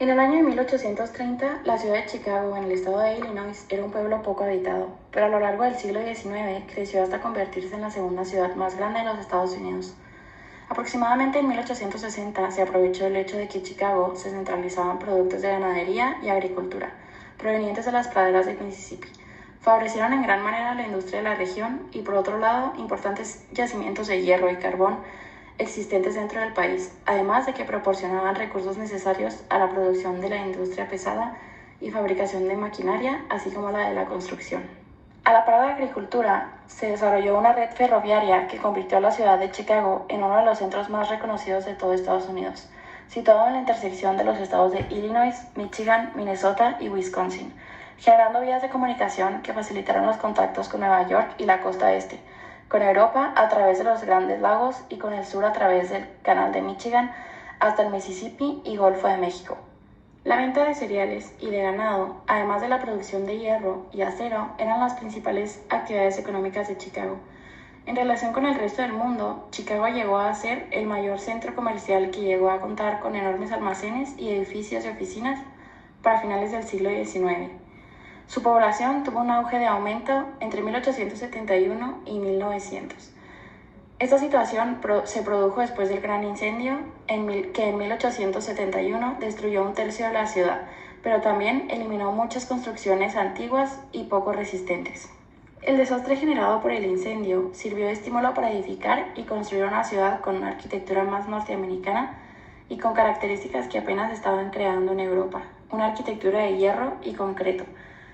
En el año de 1830, la ciudad de Chicago, en el estado de Illinois, era un pueblo poco habitado, pero a lo largo del siglo XIX creció hasta convertirse en la segunda ciudad más grande de los Estados Unidos. Aproximadamente en 1860 se aprovechó el hecho de que Chicago se centralizaban productos de ganadería y agricultura, provenientes de las praderas del Mississippi. Favorecieron en gran manera la industria de la región y, por otro lado, importantes yacimientos de hierro y carbón existentes dentro del país, además de que proporcionaban recursos necesarios a la producción de la industria pesada y fabricación de maquinaria, así como la de la construcción. A la par de la agricultura, se desarrolló una red ferroviaria que convirtió a la ciudad de Chicago en uno de los centros más reconocidos de todo Estados Unidos, situado en la intersección de los estados de Illinois, Michigan, Minnesota y Wisconsin, generando vías de comunicación que facilitaron los contactos con Nueva York y la costa este, con Europa a través de los Grandes Lagos y con el sur a través del Canal de Michigan hasta el Mississippi y Golfo de México. La venta de cereales y de ganado, además de la producción de hierro y acero, eran las principales actividades económicas de Chicago. En relación con el resto del mundo, Chicago llegó a ser el mayor centro comercial que llegó a contar con enormes almacenes y edificios de oficinas para finales del siglo XIX. Su población tuvo un auge de aumento entre 1871 y 1900. Esta situación se produjo después del gran incendio que en 1871 destruyó un tercio de la ciudad, pero también eliminó muchas construcciones antiguas y poco resistentes. El desastre generado por el incendio sirvió de estímulo para edificar y construir una ciudad con una arquitectura más norteamericana y con características que apenas estaban creando en Europa, una arquitectura de hierro y concreto.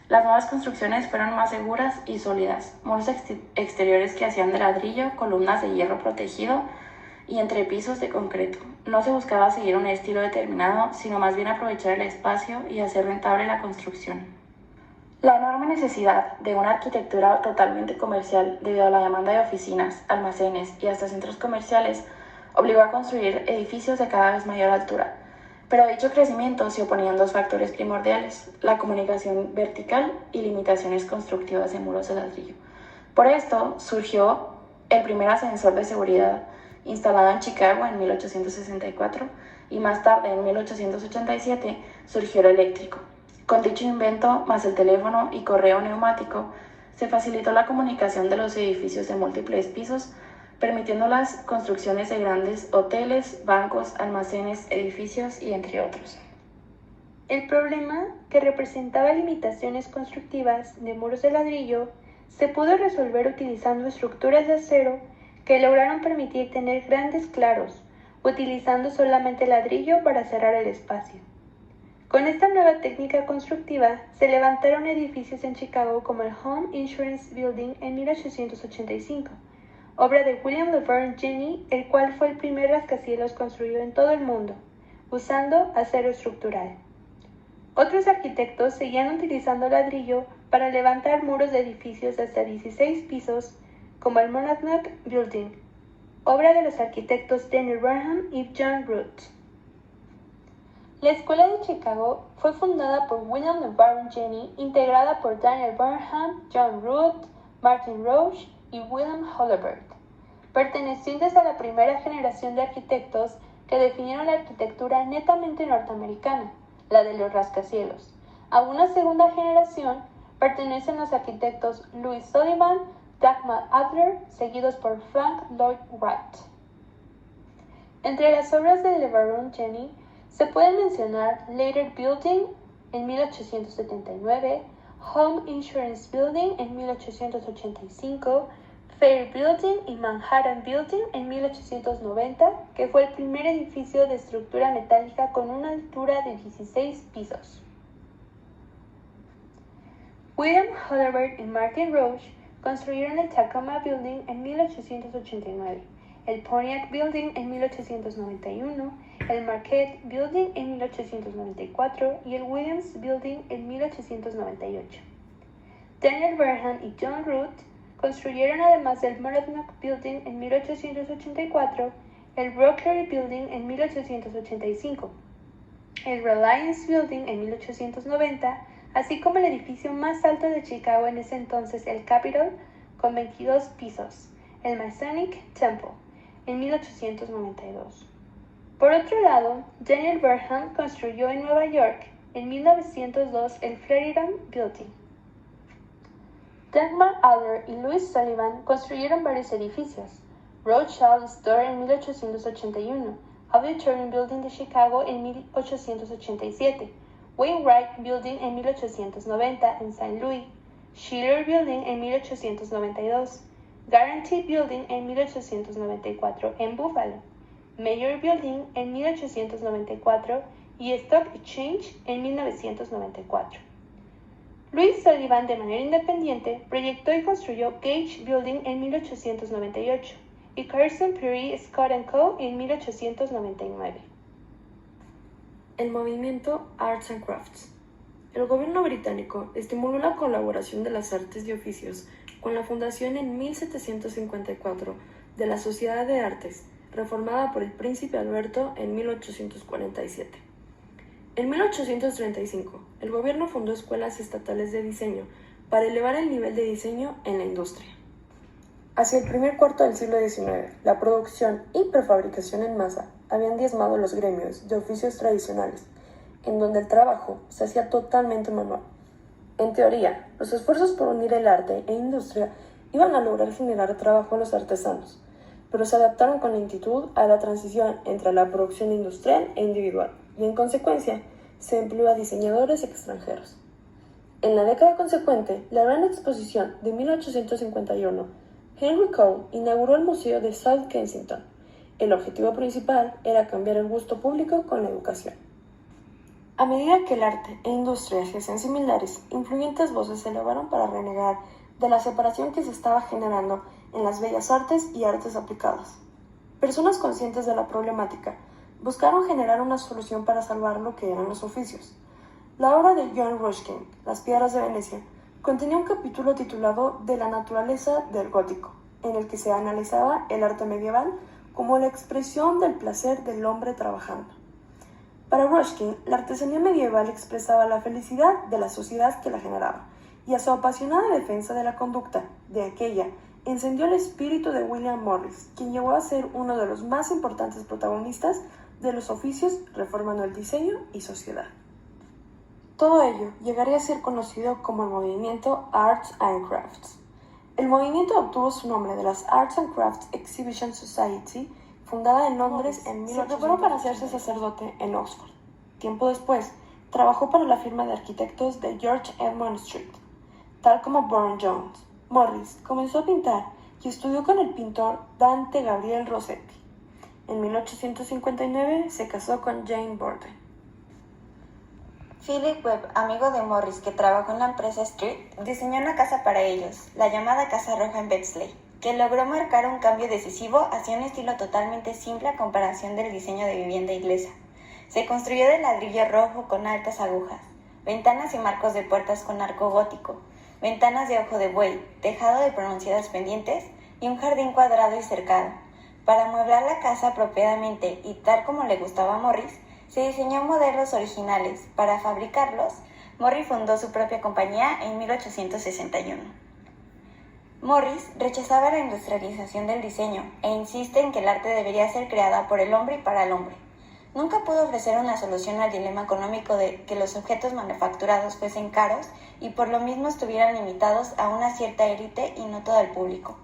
Las nuevas construcciones fueron más seguras y sólidas, muros exteriores que hacían de ladrillo, columnas de hierro protegido y entrepisos de concreto. No se buscaba seguir un estilo determinado, sino más bien aprovechar el espacio y hacer rentable la construcción. La enorme necesidad de una arquitectura totalmente comercial debido a la demanda de oficinas, almacenes y hasta centros comerciales obligó a construir edificios de cada vez mayor altura. Pero a dicho crecimiento se oponían dos factores primordiales: la comunicación vertical y limitaciones constructivas de muros de ladrillo. Por esto surgió el primer ascensor de seguridad, instalado en Chicago en 1864, y más tarde, en 1887, surgió el eléctrico. Con dicho invento, más el teléfono y correo neumático, se facilitó la comunicación de los edificios de múltiples pisos, permitiendo las construcciones de grandes hoteles, bancos, almacenes, edificios y entre otros. El problema, que representaba limitaciones constructivas de muros de ladrillo, se pudo resolver utilizando estructuras de acero que lograron permitir tener grandes claros, utilizando solamente ladrillo para cerrar el espacio. Con esta nueva técnica constructiva se levantaron edificios en Chicago como el Home Insurance Building en 1885, obra de William Leverne Jenney, el cual fue el primer rascacielos construido en todo el mundo, usando acero estructural. Otros arquitectos seguían utilizando ladrillo para levantar muros de edificios de hasta 16 pisos, como el Monadnock Building, obra de los arquitectos Daniel Burnham y John Root. La Escuela de Chicago fue fundada por William Leverne Jenney, integrada por Daniel Burnham, John Root, Martin Roche y William Holabird, pertenecientes a la primera generación de arquitectos que definieron la arquitectura netamente norteamericana, la de los rascacielos. A una segunda generación pertenecen los arquitectos Louis Sullivan, Dagmar Adler, seguidos por Frank Lloyd Wright. Entre las obras de Leverne Jenney se puede mencionar Later Building en 1879, Home Insurance Building en 1885, Fair Building y Manhattan Building en 1890, que fue el primer edificio de estructura metálica con una altura de 16 pisos. William Holabird y Martin Roche construyeron el Tacoma Building en 1889, el Pontiac Building en 1891, el Marquette Building en 1894 y el Williams Building en 1898. Daniel Burnham y John Root construyeron, además del Monadnock Building en 1884, el Rockery Building en 1885, el Reliance Building en 1890, así como el edificio más alto de Chicago en ese entonces, el Capitol, con 22 pisos, el Masonic Temple, en 1892. Por otro lado, Daniel Burnham construyó en Nueva York en 1902 el Flatiron Building. Dagmar Aller y Louis Sullivan construyeron varios edificios: Rothschild Store en 1881, Auditorium Building de Chicago en 1887, Wainwright Building en 1890 en St. Louis, Schiller Building en 1892, Guaranty Building en 1894 en Buffalo, Mayer Building en 1894 y Stock Exchange en 1994. Louis Sullivan, de manera independiente, proyectó y construyó Gage Building en 1898 y Carson Pirie Scott & Co. en 1899. El movimiento Arts and Crafts. El gobierno británico estimuló la colaboración de las artes y oficios con la fundación en 1754 de la Sociedad de Artes, reformada por el príncipe Alberto en 1847. En 1835, el gobierno fundó escuelas estatales de diseño para elevar el nivel de diseño en la industria. Hacia el primer cuarto del siglo XIX, la producción y prefabricación en masa habían diezmado los gremios de oficios tradicionales, en donde el trabajo se hacía totalmente manual. En teoría, los esfuerzos por unir el arte e industria iban a lograr generar trabajo a los artesanos, pero se adaptaron con lentitud a la transición entre la producción industrial e individual, y en consecuencia se empleó a diseñadores extranjeros. En la década consecuente, la Gran Exposición de 1851, Henry Cole inauguró el Museo de South Kensington. El objetivo principal era cambiar el gusto público con la educación. A medida que el arte e industria se hacían similares, influyentes voces se elevaron para renegar de la separación que se estaba generando en las bellas artes y artes aplicadas. Personas conscientes de la problemática buscaron generar una solución para salvar lo que eran los oficios. La obra de John Ruskin, Las piedras de Venecia, contenía un capítulo titulado De la naturaleza del gótico, en el que se analizaba el arte medieval como la expresión del placer del hombre trabajando. Para Ruskin, la artesanía medieval expresaba la felicidad de la sociedad que la generaba, y a su apasionada defensa de la conducta de aquella encendió el espíritu de William Morris, quien llegó a ser uno de los más importantes protagonistas de los oficios reformando el diseño y sociedad. Todo ello llegaría a ser conocido como el movimiento Arts and Crafts. El movimiento obtuvo su nombre de las Arts and Crafts Exhibition Society, fundada en Londres en 1800. Se preparó para hacerse sacerdote en Oxford. Tiempo después, trabajó para la firma de arquitectos de George Edmund Street, tal como Burne-Jones. Morris comenzó a pintar y estudió con el pintor Dante Gabriel Rossetti. En 1859 se casó con Jane Borden. Philip Webb, amigo de Morris que trabajó en la empresa Street, diseñó una casa para ellos, la llamada Casa Roja en Bexley, que logró marcar un cambio decisivo hacia un estilo totalmente simple a comparación del diseño de vivienda inglesa. Se construyó de ladrillo rojo con altas agujas, ventanas y marcos de puertas con arco gótico, ventanas de ojo de buey, tejado de pronunciadas pendientes y un jardín cuadrado y cercado. Para amueblar la casa apropiadamente y tal como le gustaba a Morris, se diseñó modelos originales. Para fabricarlos, Morris fundó su propia compañía en 1861. Morris rechazaba la industrialización del diseño e insiste en que el arte debería ser creada por el hombre y para el hombre. Nunca pudo ofrecer una solución al dilema económico de que los objetos manufacturados fuesen caros y por lo mismo estuvieran limitados a una cierta élite y no todo el público.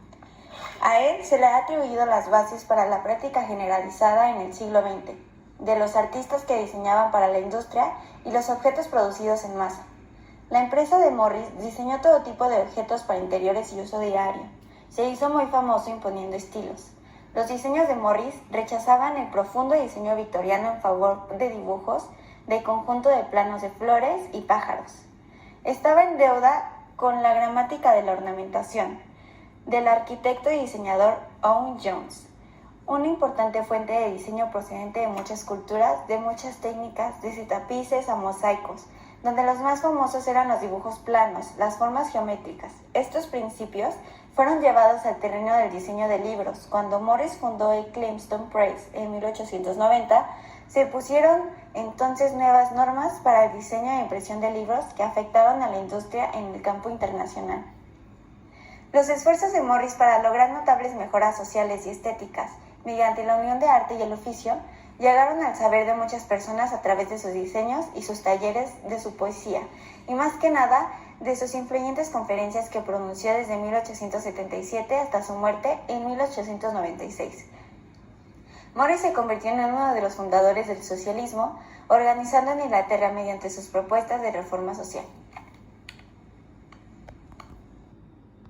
A él se le ha atribuido las bases para la práctica generalizada en el siglo XX, de los artistas que diseñaban para la industria y los objetos producidos en masa. La empresa de Morris diseñó todo tipo de objetos para interiores y uso diario. Se hizo muy famoso imponiendo estilos. Los diseños de Morris rechazaban el profundo diseño victoriano en favor de dibujos de conjunto de planos de flores y pájaros. Estaba en deuda con la gramática de la ornamentación, del arquitecto y diseñador Owen Jones, una importante fuente de diseño procedente de muchas culturas, de muchas técnicas, desde tapices a mosaicos, donde los más famosos eran los dibujos planos, las formas geométricas. Estos principios fueron llevados al terreno del diseño de libros. Cuando Morris fundó el Clemstone Press en 1890, se pusieron entonces nuevas normas para el diseño e impresión de libros que afectaban a la industria en el campo internacional. Los esfuerzos de Morris para lograr notables mejoras sociales y estéticas mediante la unión de arte y el oficio Llegaron al saber de muchas personas a través de sus diseños y sus talleres, de su poesía, y más que nada de sus influyentes conferencias que pronunció desde 1877 hasta su muerte en 1896. Morris se convirtió en uno de los fundadores del socialismo, organizando en Inglaterra mediante sus propuestas de reforma social.